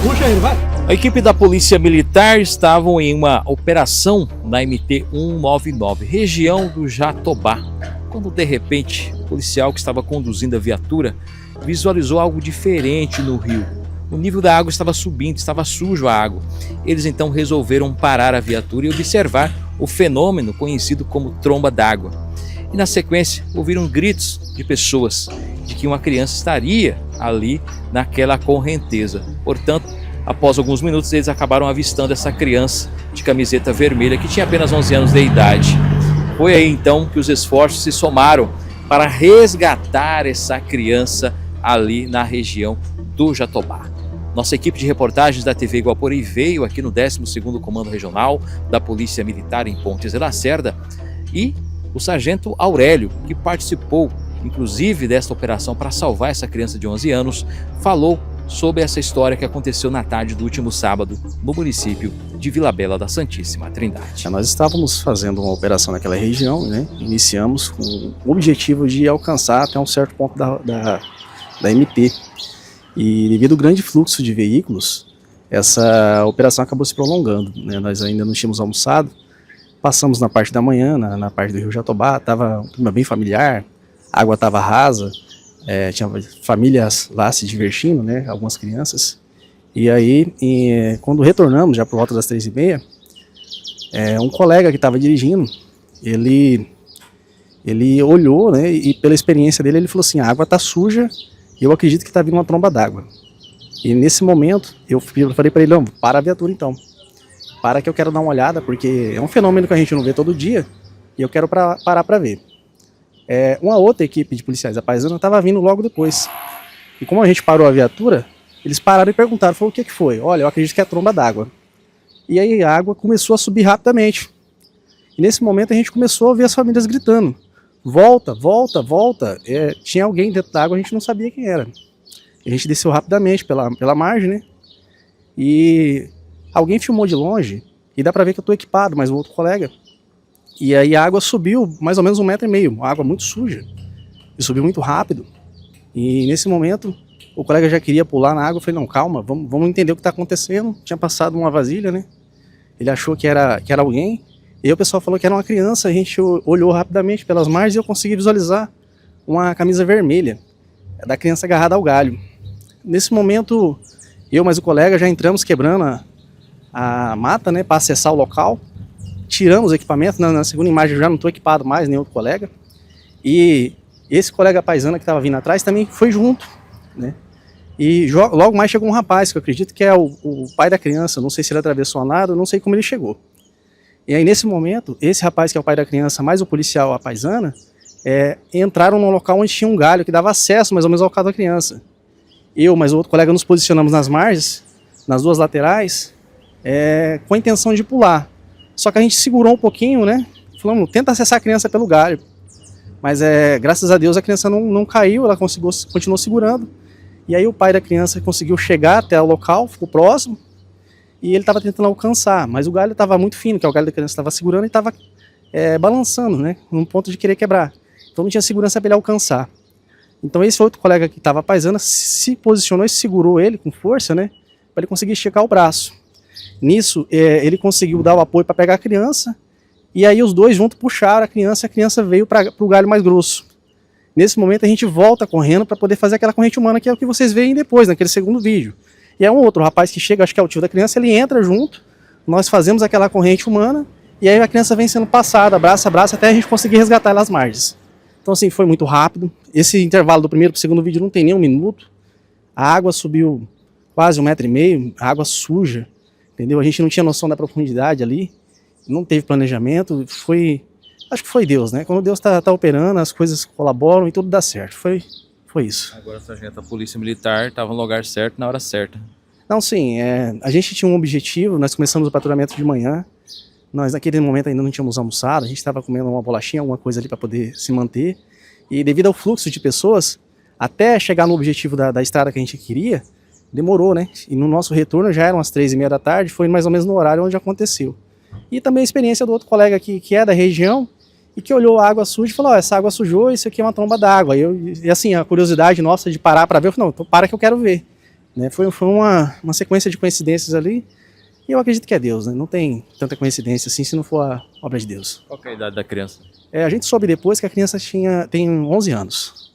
Puxa ele, vai. A equipe da Polícia Militar estavam em uma operação na MT 199, região do Jatobá, quando de repente o policial que estava conduzindo a viatura visualizou algo diferente no rio. O nível da água estava subindo, estava sujo a água. Eles então resolveram parar a viatura e observar o fenômeno conhecido como tromba d'água. E na sequência ouviram gritos de pessoas de que uma criança estaria ali naquela correnteza. Portanto, após alguns minutos eles acabaram avistando essa criança de camiseta vermelha que tinha apenas 11 anos de idade. Foi aí então que os esforços se somaram para resgatar essa criança ali na região do Jatobá. Nossa equipe de reportagens da TV Guaporé veio aqui no 12º Comando Regional da Polícia Militar em Pontes de Lacerda e o sargento Aurélio, que participou inclusive desta operação para salvar essa criança de 11 anos, falou sobre essa história que aconteceu na tarde do último sábado no município de Vila Bela da Santíssima Trindade. Nós estávamos fazendo uma operação naquela região, né? Iniciamos com o objetivo de alcançar até um certo ponto da MT. E devido ao grande fluxo de veículos, essa operação acabou se prolongando, né? Nós ainda não tínhamos almoçado, passamos na parte da manhã, na parte do Rio Jatobá, estava um clima bem familiar, a água estava rasa, tinha famílias lá se divertindo, né? Algumas crianças. E aí, quando retornamos, já por volta das 3h30, um colega que estava dirigindo, ele olhou, né? E pela experiência dele, ele falou assim: a água está suja. Eu acredito que está vindo uma tromba d'água. E nesse momento, eu falei para ele: não, para a viatura então. Para que eu quero dar uma olhada, porque é um fenômeno que a gente não vê todo dia, e eu quero parar para ver. Uma outra equipe de policiais da Paisana estava vindo logo depois. E como a gente parou a viatura, eles pararam e perguntaram, o que foi? Olha, eu acredito que é tromba d'água. E aí a água começou a subir rapidamente. E nesse momento a gente começou a ver as famílias gritando: volta, volta, volta. Tinha alguém dentro da água, a gente não sabia quem era. A gente desceu rapidamente pela margem, né? E alguém filmou de longe, e dá pra ver que eu tô equipado, mas o outro colega. E aí a água subiu mais ou menos 1,5 metro, uma água muito suja. E subiu muito rápido. E nesse momento, o colega já queria pular na água. Eu falei: não, calma, vamos entender o que tá acontecendo. Tinha passado uma vasilha, né? Ele achou que era alguém. E aí o pessoal falou que era uma criança. A gente olhou rapidamente pelas margens e eu consegui visualizar uma camisa vermelha da criança agarrada ao galho. Nesse momento, eu mais o colega já entramos quebrando a mata, né, para acessar o local. Tiramos o equipamento. Na segunda imagem eu já não estou equipado mais, nem outro colega. E esse colega paisano que estava vindo atrás também foi junto, né? E logo mais chegou um rapaz, que eu acredito que é o pai da criança. Não sei se ele atravessou a nada, não sei como ele chegou. E aí nesse momento, esse rapaz que é o pai da criança, mais o policial, a paisana, entraram num local onde tinha um galho que dava acesso mais ou menos ao carro da criança. Eu, mais o outro colega, nos posicionamos nas margens, nas duas laterais, com a intenção de pular. Só que a gente segurou um pouquinho, né? Falamos: tenta acessar a criança pelo galho. Mas graças a Deus a criança não caiu, ela continuou segurando. E aí o pai da criança conseguiu chegar até o local, ficou próximo. E ele estava tentando alcançar, mas o galho estava muito fino, que é o galho da criança estava segurando e estava balançando, né? Num ponto de querer quebrar. Então não tinha segurança para ele alcançar. Então esse outro colega que estava paisana se posicionou e segurou ele com força, né? Para ele conseguir esticar o braço. Nisso, ele conseguiu dar o apoio para pegar a criança, e aí os dois juntos puxaram a criança veio para o galho mais grosso. Nesse momento a gente volta correndo para poder fazer aquela corrente humana, que é o que vocês veem depois, naquele segundo vídeo. E é um outro rapaz que chega, acho que é o tio da criança, ele entra junto, nós fazemos aquela corrente humana, e aí a criança vem sendo passada, braço a braço, até a gente conseguir resgatar ela às margens. Então assim, foi muito rápido. Esse intervalo do primeiro para o segundo vídeo não tem nem 1 minuto. A água subiu quase 1,5 metro, água suja. Entendeu? A gente não tinha noção da profundidade ali, não teve planejamento, acho que foi Deus, né? Quando Deus tá operando, as coisas colaboram e tudo dá certo. Foi isso. Agora, sargento, a Polícia Militar estava no lugar certo, na hora certa. Não, sim, a gente tinha um objetivo. Nós começamos o patrulhamento de manhã, nós naquele momento ainda não tínhamos almoçado, a gente estava comendo uma bolachinha, alguma coisa ali para poder se manter, e devido ao fluxo de pessoas, até chegar no objetivo da estrada que a gente queria, demorou, né? E no nosso retorno já eram as 3h30 da tarde, foi mais ou menos no horário onde aconteceu. E também a experiência do outro colega que é da região e que olhou a água suja e falou, essa água sujou, isso aqui é uma tromba d'água. E assim, a curiosidade nossa de parar para ver, eu falei, não, para que eu quero ver. Né? Foi uma sequência de coincidências ali, e eu acredito que é Deus, né? Não tem tanta coincidência assim se não for a obra de Deus. Qual que é a idade da criança? A gente soube depois que a criança tem 11 anos.